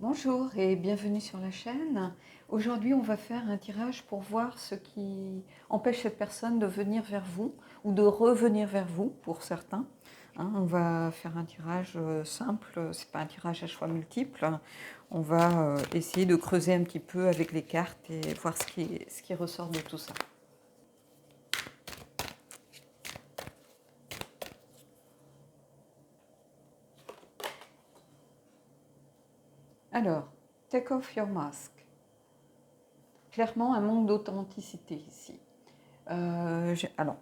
Bonjour et bienvenue sur la chaîne. Aujourd'hui, on va faire un tirage pour voir ce qui empêche cette personne de venir vers vous ou de revenir vers vous pour certains. On va faire un tirage simple, c'est pas un tirage à choix multiples. On va essayer de creuser un petit peu avec les cartes et voir ce qui ressort de tout ça. Alors, take off your mask. Clairement, un manque d'authenticité ici. Alors,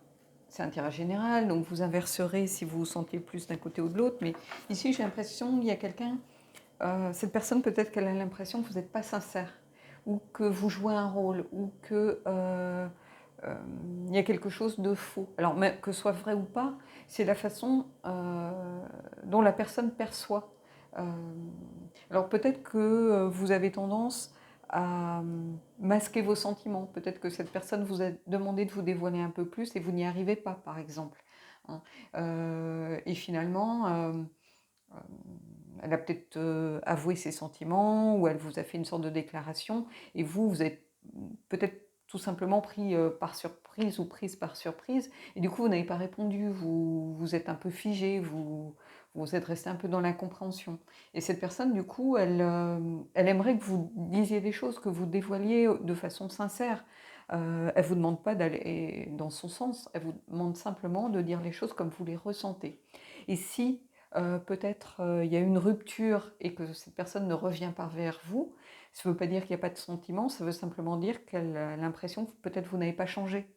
c'est un tirage général, donc vous inverserez si vous vous sentez plus d'un côté ou de l'autre, mais ici j'ai l'impression qu'il y a quelqu'un, cette personne peut-être qu'elle a l'impression que vous n'êtes pas sincère, ou que vous jouez un rôle, ou que il y a quelque chose de faux. Alors, mais que ce soit vrai ou pas, c'est la façon dont la personne perçoit. Euh, alors peut-être que vous avez tendance à masquer vos sentiments. Peut-être que cette personne vous a demandé de vous dévoiler un peu plus et vous n'y arrivez pas, par exemple. Et finalement, elle a peut-être avoué ses sentiments ou elle vous a fait une sorte de déclaration et vous êtes peut-être tout simplement pris par surprise ou prise par surprise et du coup vous n'avez pas répondu, vous êtes un peu figé, vous êtes resté un peu dans l'incompréhension. Et cette personne du coup elle aimerait que vous disiez les choses, que vous dévoiliez de façon sincère. Elle ne vous demande pas d'aller dans son sens, elle vous demande simplement de dire les choses comme vous les ressentez. Et si peut-être il y a une rupture et que cette personne ne revient pas vers vous, ça ne veut pas dire qu'il n'y a pas de sentiment, ça veut simplement dire qu'elle a l'impression que peut-être vous n'avez pas changé,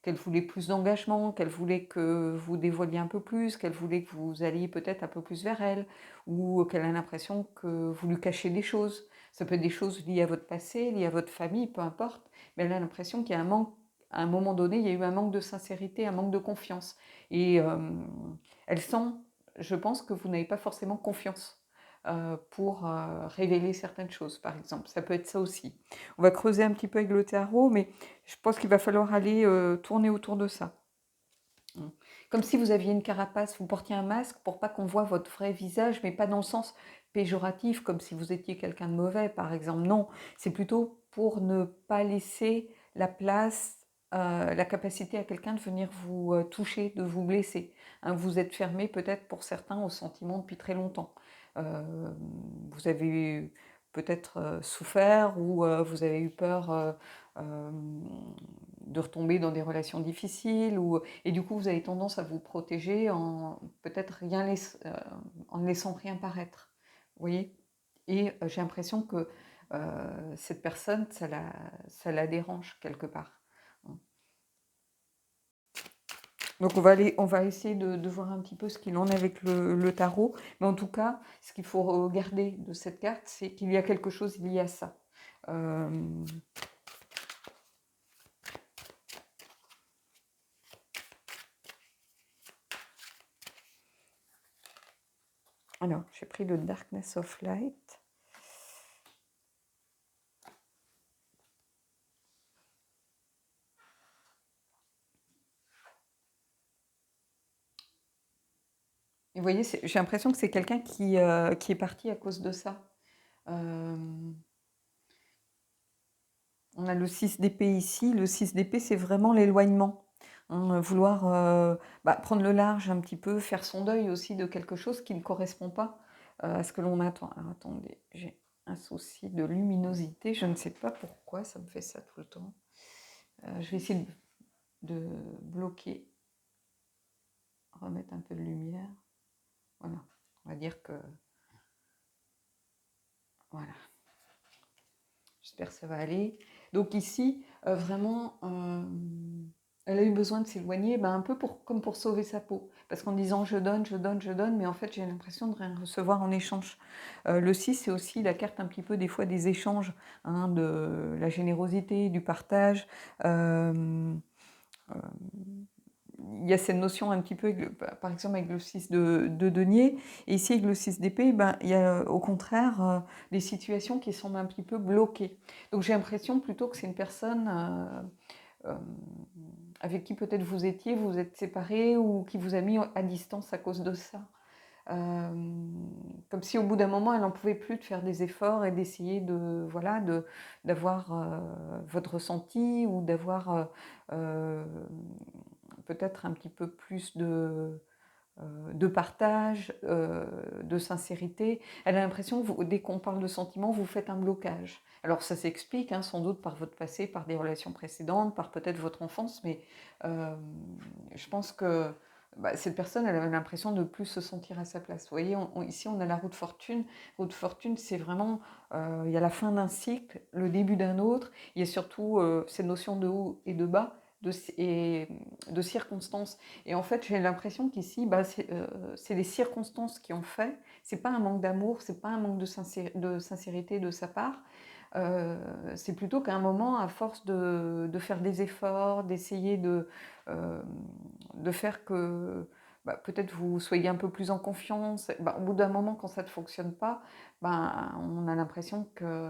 qu'elle voulait plus d'engagement, qu'elle voulait que vous dévoiliez un peu plus, qu'elle voulait que vous alliez peut-être un peu plus vers elle, ou qu'elle a l'impression que vous lui cachez des choses. Ça peut être des choses liées à votre passé, liées à votre famille, peu importe, mais elle a l'impression qu'il y a un manque, à un moment donné, il y a eu un manque de sincérité, un manque de confiance. Et elle sent, je pense, que vous n'avez pas forcément confiance pour révéler certaines choses, par exemple. Ça peut être ça aussi. On va creuser un petit peu avec le tarot, mais je pense qu'il va falloir aller tourner autour de ça. Comme si vous aviez une carapace, vous portiez un masque pour pas qu'on voit votre vrai visage, mais pas dans le sens péjoratif, comme si vous étiez quelqu'un de mauvais, par exemple. Non, c'est plutôt pour ne pas laisser la place, la capacité à quelqu'un de venir vous toucher, de vous blesser. Vous êtes fermé peut-être pour certains aux sentiments depuis très longtemps. Vous avez peut-être souffert ou vous avez eu peur euh, de retomber dans des relations difficiles et du coup vous avez tendance à vous protéger en peut-être en ne laissant rien paraître. Vous voyez. Et j'ai l'impression que cette personne, ça la dérange quelque part. Donc on va essayer de voir un petit peu ce qu'il en est avec le tarot. Mais en tout cas, ce qu'il faut regarder de cette carte, c'est qu'il y a quelque chose lié à ça. Alors, j'ai pris le Darkness of Light. Et vous voyez, j'ai l'impression que c'est quelqu'un qui est parti à cause de ça. Euh, on a le 6 d'épée ici. Le 6 d'épée, c'est vraiment l'éloignement. Vouloir prendre le large un petit peu, faire son deuil aussi de quelque chose qui ne correspond pas à ce que l'on attend. Alors attendez, j'ai un souci de luminosité. Je ne sais pas pourquoi ça me fait ça tout le temps. Je vais essayer de bloquer, remettre un peu de lumière. Voilà, on va dire que... Voilà. J'espère que ça va aller. Donc ici, vraiment, elle a eu besoin de s'éloigner, un peu comme pour sauver sa peau. Parce qu'en disant je donne, je donne, je donne, mais en fait j'ai l'impression de rien recevoir en échange. Le 6, c'est aussi la carte un petit peu des fois des échanges, de la générosité, du partage. Euh, euh, il y a cette notion un petit peu, par exemple avec le 6 de denier, et ici avec le 6 d'épée, il y a au contraire des situations qui semblent un petit peu bloquées. Donc j'ai l'impression plutôt que c'est une personne avec qui peut-être vous étiez, vous êtes séparés ou qui vous a mis à distance à cause de ça. Comme comme si au bout d'un moment, elle n'en pouvait plus de faire des efforts et d'essayer de, voilà, d'avoir votre ressenti ou d'avoir peut-être un petit peu plus de partage, de sincérité. Elle a l'impression que dès qu'on parle de sentiments, vous faites un blocage. Alors ça s'explique hein, sans doute par votre passé, par des relations précédentes, par peut-être votre enfance, mais euh, je pense que cette personne, elle a l'impression de ne plus se sentir à sa place. Vous voyez, ici on a la roue de fortune. Roue de fortune, c'est vraiment, il y a la fin d'un cycle, le début d'un autre. Il y a surtout cette notion de haut et de bas, et de circonstances. Et en fait, j'ai l'impression qu'ici, c'est les circonstances qui ont fait. C'est pas un manque d'amour, c'est pas un manque de sincérité de sa part. C'est plutôt qu'à un moment, à force de faire des efforts, d'essayer de faire que peut-être vous soyez un peu plus en confiance, au bout d'un moment, quand ça ne fonctionne pas, on a l'impression que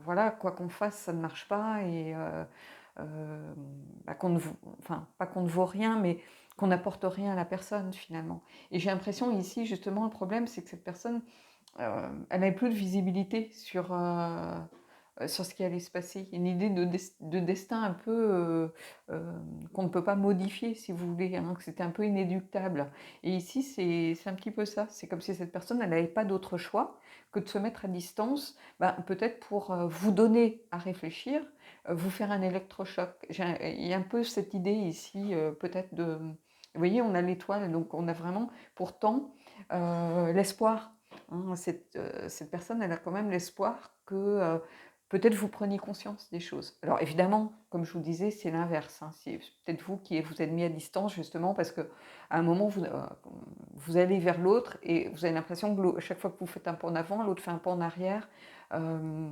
voilà, quoi qu'on fasse, ça ne marche pas et qu'on ne, enfin, pas qu'on ne vaut rien, mais qu'on n'apporte rien à la personne finalement. Et j'ai l'impression ici, justement, le problème, c'est que cette personne, elle n'avait plus de visibilité sur ce qui allait se passer. Une idée de destin un peu qu'on ne peut pas modifier, si vous voulez, hein, que c'était un peu inéluctable. Et ici, c'est un petit peu ça. C'est comme si cette personne, elle n'avait pas d'autre choix que de se mettre à distance, peut-être pour vous donner à réfléchir, vous faire un électrochoc. Il y a un peu cette idée ici, peut-être de... Vous voyez, on a l'étoile, donc on a vraiment pourtant l'espoir. Hein, cette personne, elle a quand même l'espoir que peut-être vous preniez conscience des choses. Alors évidemment, comme je vous disais, c'est l'inverse. Hein. C'est peut-être vous qui vous êtes mis à distance justement parce qu'à un moment, vous allez vers l'autre et vous avez l'impression que chaque fois que vous faites un pas en avant, l'autre fait un pas en arrière euh,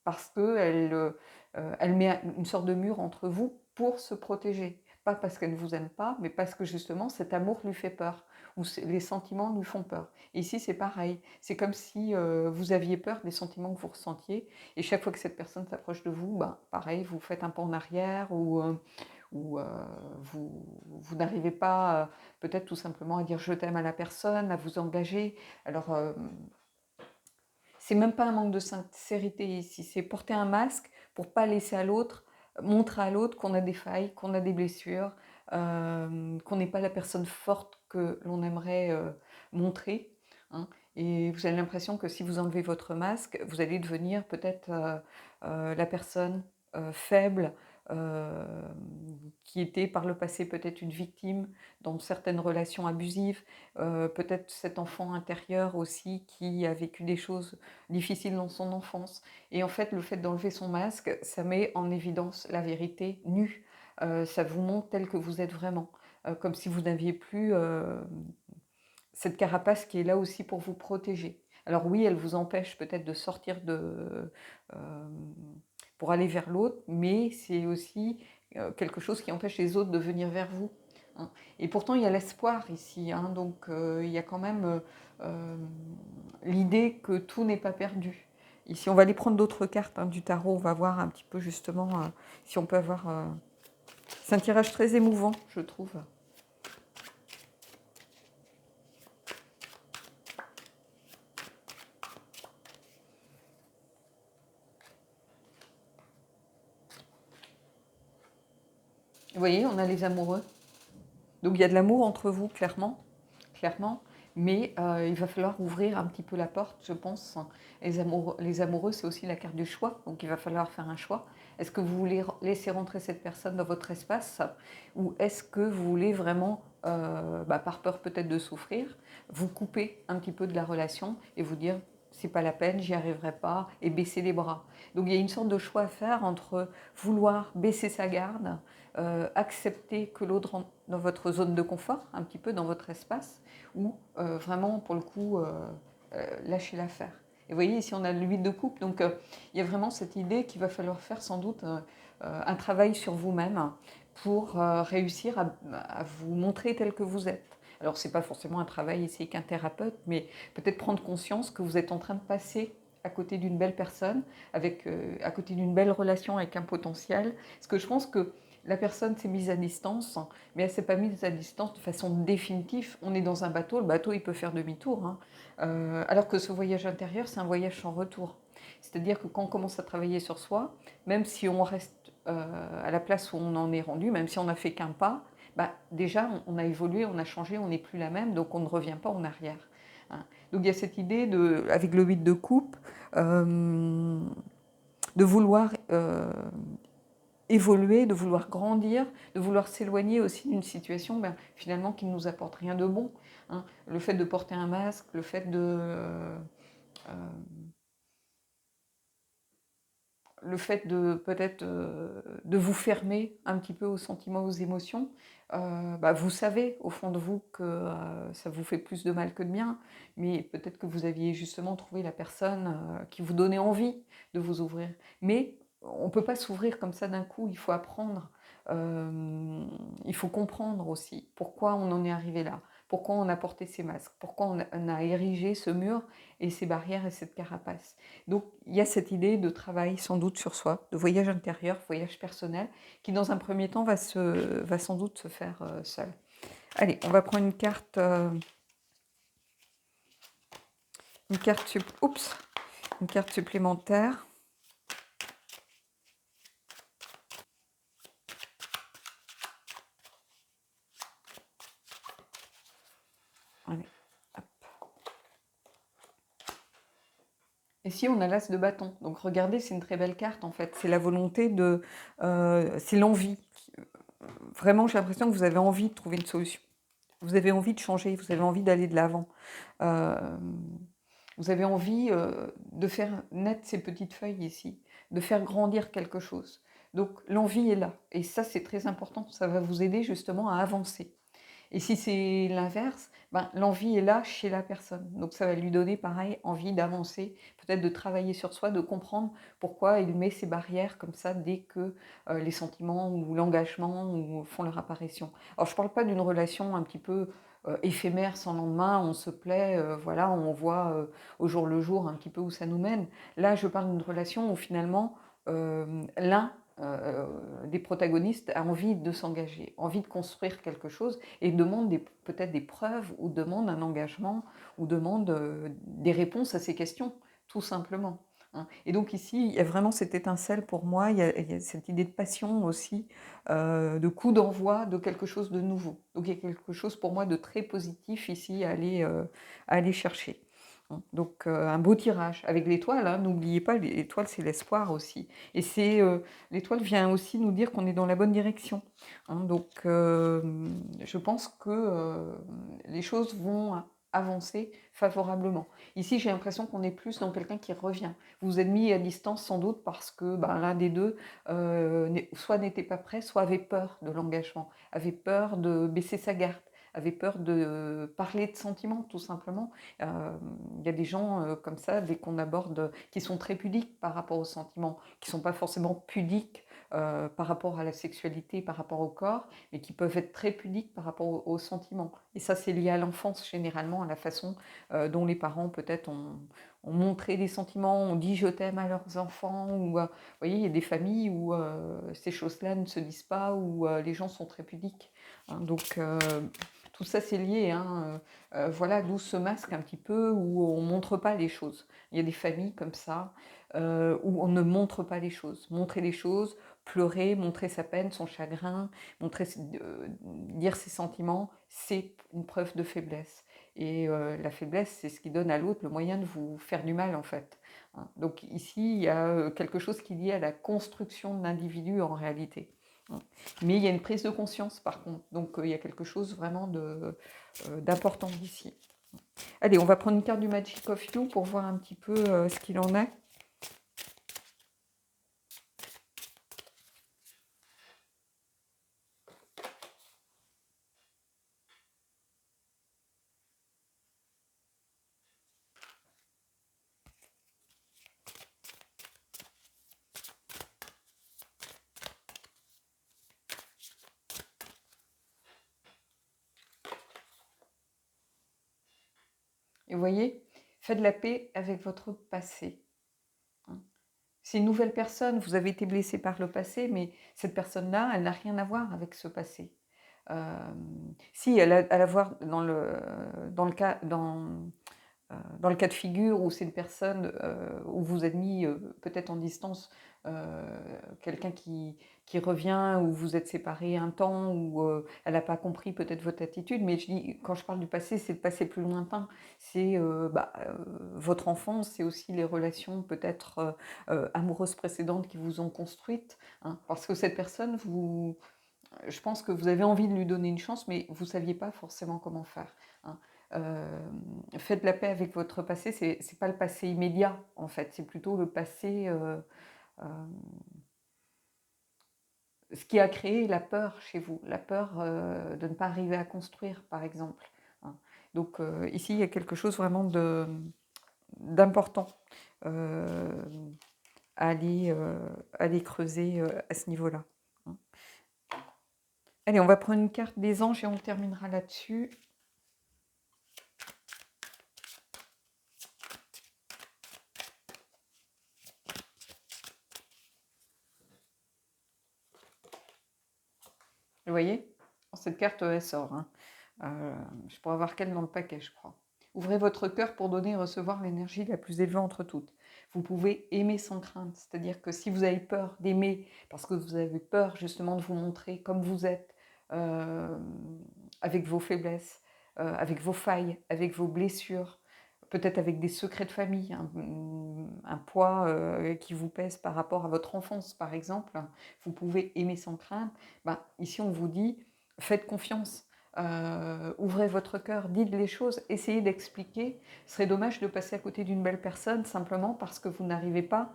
parce qu'elle elle met une sorte de mur entre vous pour se protéger. Pas parce qu'elle ne vous aime pas, mais parce que justement cet amour lui fait peur, ou les sentiments lui font peur. Et ici, c'est pareil. C'est comme si vous aviez peur des sentiments que vous ressentiez, et chaque fois que cette personne s'approche de vous, pareil, vous faites un pas en arrière, ou vous n'arrivez pas peut-être tout simplement à dire je t'aime à la personne, à vous engager. Alors, c'est même pas un manque de sincérité ici, c'est porter un masque pour pas laisser à l'autre, montrer à l'autre qu'on a des failles, qu'on a des blessures, qu'on n'est pas la personne forte que l'on aimerait montrer. Hein. Et vous avez l'impression que si vous enlevez votre masque, vous allez devenir peut-être la personne faible, euh, qui était par le passé peut-être une victime dans certaines relations abusives, peut-être cet enfant intérieur aussi qui a vécu des choses difficiles dans son enfance. Et en fait, le fait d'enlever son masque, ça met en évidence la vérité nue. Ça vous montre tel que vous êtes vraiment, comme si vous n'aviez plus cette carapace qui est là aussi pour vous protéger. Alors oui, elle vous empêche peut-être de sortir pour aller vers l'autre, mais c'est aussi quelque chose qui empêche les autres de venir vers vous. Hein. Et pourtant, il y a l'espoir ici, hein, donc il y a quand même l'idée que tout n'est pas perdu. Ici, on va aller prendre d'autres cartes hein, du tarot, on va voir un petit peu justement si on peut avoir... C'est un tirage très émouvant, je trouve. Vous voyez, on a les amoureux. Donc il y a de l'amour entre vous, clairement, clairement. Mais il va falloir ouvrir un petit peu la porte, je pense. Les amoureux, c'est aussi la carte du choix. Donc il va falloir faire un choix. Est-ce que vous voulez laisser rentrer cette personne dans votre espace ou est-ce que vous voulez vraiment, par peur peut-être de souffrir, vous couper un petit peu de la relation et vous dire c'est pas la peine, j'y arriverai pas et baisser les bras. Donc il y a une sorte de choix à faire entre vouloir baisser sa garde, accepter que l'autre rentre dans votre zone de confort, un petit peu dans votre espace, ou vraiment, pour le coup, lâcher l'affaire. Et vous voyez, ici, on a l'huile de coupe, donc il y a vraiment cette idée qu'il va falloir faire sans doute un travail sur vous-même pour réussir à vous montrer tel que vous êtes. Alors, ce n'est pas forcément un travail ici avec un thérapeute, mais peut-être prendre conscience que vous êtes en train de passer à côté d'une belle personne, à côté d'une belle relation avec un potentiel. Parce que je pense que la personne s'est mise à distance, hein, mais elle ne s'est pas mise à distance de façon définitive. On est dans un bateau, le bateau il peut faire demi-tour, hein. Alors que ce voyage intérieur, c'est un voyage sans retour. C'est-à-dire que quand on commence à travailler sur soi, même si on reste à la place où on en est rendu, même si on n'a fait qu'un pas, bah, déjà on a évolué, on a changé, on n'est plus la même, donc on ne revient pas en arrière, hein. Donc il y a cette idée, avec le 8 de coupe, de vouloir évoluer, de vouloir grandir, de vouloir s'éloigner aussi d'une situation finalement qui ne nous apporte rien de bon, hein. Le fait de porter un masque, le fait de peut-être de vous fermer un petit peu aux sentiments, aux émotions, vous savez au fond de vous que ça vous fait plus de mal que de bien, mais peut-être que vous aviez justement trouvé la personne qui vous donnait envie de vous ouvrir. Mais on ne peut pas s'ouvrir comme ça d'un coup, il faut apprendre, il faut comprendre aussi pourquoi on en est arrivé là, pourquoi on a porté ces masques, pourquoi on a érigé ce mur et ces barrières et cette carapace. Donc il y a cette idée de travail sans doute sur soi, de voyage intérieur, voyage personnel, qui dans un premier temps va sans doute se faire seul. Allez, on va prendre une carte supplémentaire. Allez, hop. Ici, on a l'as de bâton. Donc regardez, c'est une très belle carte en fait. C'est la volonté de... c'est l'envie. Vraiment, j'ai l'impression que vous avez envie de trouver une solution. Vous avez envie de changer, vous avez envie d'aller de l'avant. Vous avez envie de faire naître ces petites feuilles ici, de faire grandir quelque chose. Donc l'envie est là. Et ça, c'est très important. Ça va vous aider justement à avancer. Et si c'est l'inverse, l'envie est là chez la personne. Donc ça va lui donner, pareil, envie d'avancer, peut-être de travailler sur soi, de comprendre pourquoi il met ces barrières comme ça dès que les sentiments ou l'engagement font leur apparition. Alors je ne parle pas d'une relation un petit peu éphémère, sans lendemain, on se plaît, voilà, on voit au jour le jour un petit peu où ça nous mène. Là, je parle d'une relation où finalement, l'un des protagonistes a envie de s'engager, envie de construire quelque chose et demande peut-être des preuves ou demande un engagement ou demande des réponses à ces questions, tout simplement, hein. Et donc ici, il y a vraiment cette étincelle pour moi, il y a cette idée de passion aussi, de coup d'envoi de quelque chose de nouveau. Donc il y a quelque chose pour moi de très positif ici à aller chercher. Donc un beau tirage avec l'étoile, hein, n'oubliez pas, l'étoile c'est l'espoir aussi. Et l'étoile vient aussi nous dire qu'on est dans la bonne direction, hein. Donc je pense que les choses vont avancer favorablement. Ici j'ai l'impression qu'on est plus dans quelqu'un qui revient. Vous vous êtes mis à distance sans doute parce que l'un des deux soit n'était pas prêt, soit avait peur de l'engagement, avait peur de baisser sa garde, avait peur de parler de sentiments tout simplement. Il y a des gens comme ça, dès qu'on aborde, qui sont très pudiques par rapport aux sentiments, qui ne sont pas forcément pudiques par rapport à la sexualité, par rapport au corps, mais qui peuvent être très pudiques par rapport aux sentiments. Et ça, c'est lié à l'enfance généralement, à la façon dont les parents peut-être ont montré des sentiments, ont dit je t'aime à leurs enfants. Ou, vous voyez, il y a des familles où ces choses-là ne se disent pas, où les gens sont très pudiques, hein. Donc tout ça c'est lié, hein. Voilà, d'où ce masque un petit peu où on ne montre pas les choses. Il y a des familles comme ça où on ne montre pas les choses. Montrer les choses, pleurer, montrer sa peine, son chagrin, dire ses sentiments, c'est une preuve de faiblesse. Et la faiblesse, c'est ce qui donne à l'autre le moyen de vous faire du mal en fait, hein. Donc ici, il y a quelque chose qui est lié à la construction de l'individu en réalité, hein. Mais il y a une prise de conscience par contre, donc il y a quelque chose vraiment d'important ici. Allez, on va prendre une carte du Magic of You pour voir un petit peu ce qu'il en est. Et vous voyez, faites la paix avec votre passé, hein. C'est une nouvelle personne, vous avez été blessé par le passé, mais cette personne-là, elle n'a rien à voir avec ce passé. Si, elle a à voir dans le cas, dans le cas de figure où c'est une personne où vous êtes mis peut-être en distance, quelqu'un qui revient, ou vous êtes séparés un temps, où elle n'a pas compris peut-être votre attitude, mais je dis, quand je parle du passé, c'est le passé plus lointain, c'est votre enfance, c'est aussi les relations peut-être amoureuses précédentes qui vous ont construite, hein, parce que cette personne, je pense que vous avez envie de lui donner une chance, mais vous ne saviez pas forcément comment faire, hein. Euh, Faites la paix avec votre passé, c'est pas le passé immédiat en fait, c'est plutôt le passé, euh, ce qui a créé la peur chez vous, la peur de ne pas arriver à construire par exemple, hein. Donc ici il y a quelque chose vraiment d'important euh, à aller creuser à ce niveau-là, hein. Allez, on va prendre une carte des anges et on terminera là-dessus. Vous voyez? Cette carte, elle sort, hein. Je pourrais avoir qu'elle dans le paquet, je crois. Ouvrez votre cœur pour donner et recevoir l'énergie la plus élevée entre toutes. Vous pouvez aimer sans crainte, c'est-à-dire que si vous avez peur d'aimer, parce que vous avez peur justement de vous montrer comme vous êtes, euh, avec vos faiblesses, avec vos failles, avec vos blessures, peut-être avec des secrets de famille, un poids qui vous pèse par rapport à votre enfance, par exemple, vous pouvez aimer sans crainte. Ben, ici, on vous dit, faites confiance, ouvrez votre cœur, dites les choses, essayez d'expliquer. Ce serait dommage de passer à côté d'une belle personne simplement parce que vous n'arrivez pas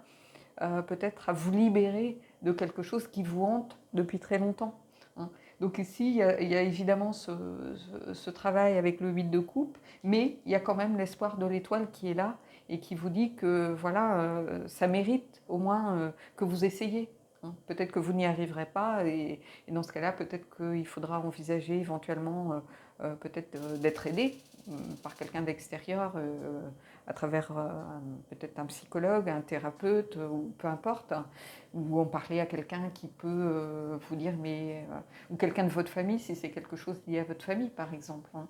peut-être à vous libérer de quelque chose qui vous hante depuis très longtemps, hein. Donc ici, il y a évidemment ce travail avec le 8 de coupe, mais il y a quand même l'espoir de l'étoile qui est là et qui vous dit que voilà, ça mérite au moins que vous essayiez, hein. Peut-être que vous n'y arriverez pas, et dans ce cas-là, peut-être qu'il faudra envisager éventuellement peut-être d'être aidé par quelqu'un d'extérieur, à travers peut-être un psychologue, un thérapeute, ou peu importe, ou en parler à quelqu'un qui peut vous dire, ou quelqu'un de votre famille, si c'est quelque chose lié à votre famille, par exemple, hein.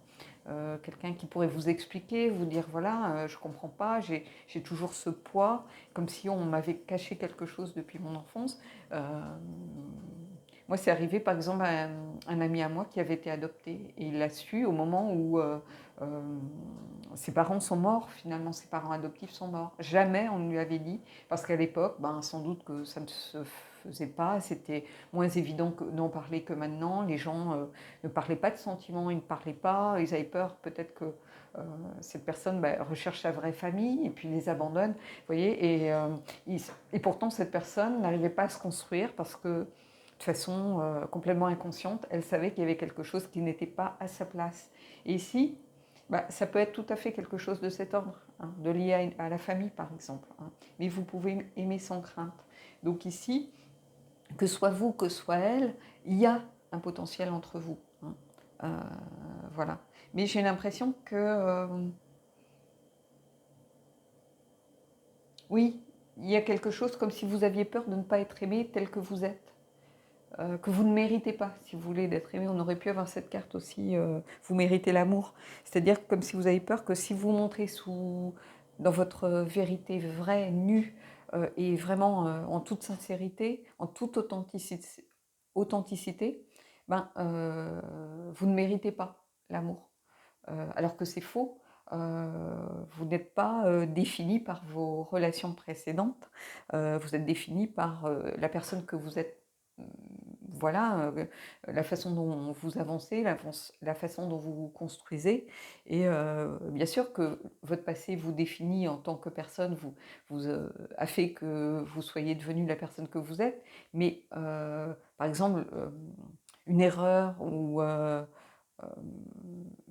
Quelqu'un qui pourrait vous expliquer, vous dire, voilà, je ne comprends pas, j'ai toujours ce poids, comme si on m'avait caché quelque chose depuis mon enfance. Moi, c'est arrivé, par exemple, à un ami à moi qui avait été adopté. Et il l'a su au moment où euh, ses parents sont morts, finalement, ses parents adoptifs sont morts. Jamais on ne lui avait dit, parce qu'à l'époque, ben, sans doute que ça ne se faisait pas, c'était moins évident d'en parler que maintenant. Les gens ne parlaient pas de sentiments, ils ne parlaient pas, ils avaient peur peut-être que cette personne recherche sa vraie famille et puis les abandonne. Vous voyez, et pourtant, cette personne n'arrivait pas à se construire parce que de façon complètement inconsciente, elle savait qu'il y avait quelque chose qui n'était pas à sa place. Et ici, ça peut être tout à fait quelque chose de cet ordre, hein, de lié à la famille par exemple, hein. Mais vous pouvez aimer sans crainte. Donc ici, que soit vous, que soit elle, il y a un potentiel entre vous, hein. Euh, voilà. Mais j'ai l'impression que, oui, il y a quelque chose comme si vous aviez peur de ne pas être aimé tel que vous êtes. Que vous ne méritez pas, si vous voulez, d'être aimé. On aurait pu avoir cette carte aussi, vous méritez l'amour. C'est-à-dire comme si vous avez peur que si vous montrez dans votre vérité vraie, nue, et vraiment en toute sincérité, en toute authenticité, vous ne méritez pas l'amour. Alors que c'est faux. Vous n'êtes pas défini par vos relations précédentes, vous êtes défini par la personne que vous êtes, voilà, la façon dont vous avancez, la façon dont vous vous construisez. Et bien sûr que votre passé vous définit en tant que personne, a fait que vous soyez devenu la personne que vous êtes. Mais par exemple, une erreur ou euh,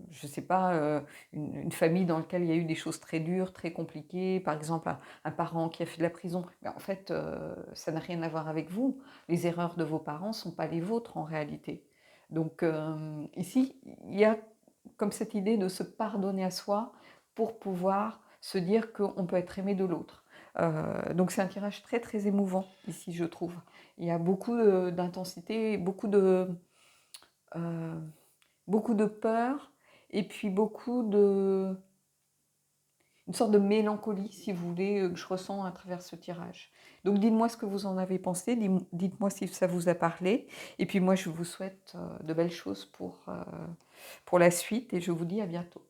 je ne sais pas, une famille dans laquelle il y a eu des choses très dures, très compliquées, par exemple un parent qui a fait de la prison, mais en fait, ça n'a rien à voir avec vous. Les erreurs de vos parents ne sont pas les vôtres en réalité. Donc ici, il y a comme cette idée de se pardonner à soi pour pouvoir se dire qu'on peut être aimé de l'autre. Donc c'est un tirage très très émouvant ici, je trouve. Il y a beaucoup d'intensité, euh, beaucoup de peur et puis une sorte de mélancolie, si vous voulez, que je ressens à travers ce tirage. Donc dites-moi ce que vous en avez pensé, dites-moi si ça vous a parlé. Et puis moi, je vous souhaite de belles choses pour la suite et je vous dis à bientôt.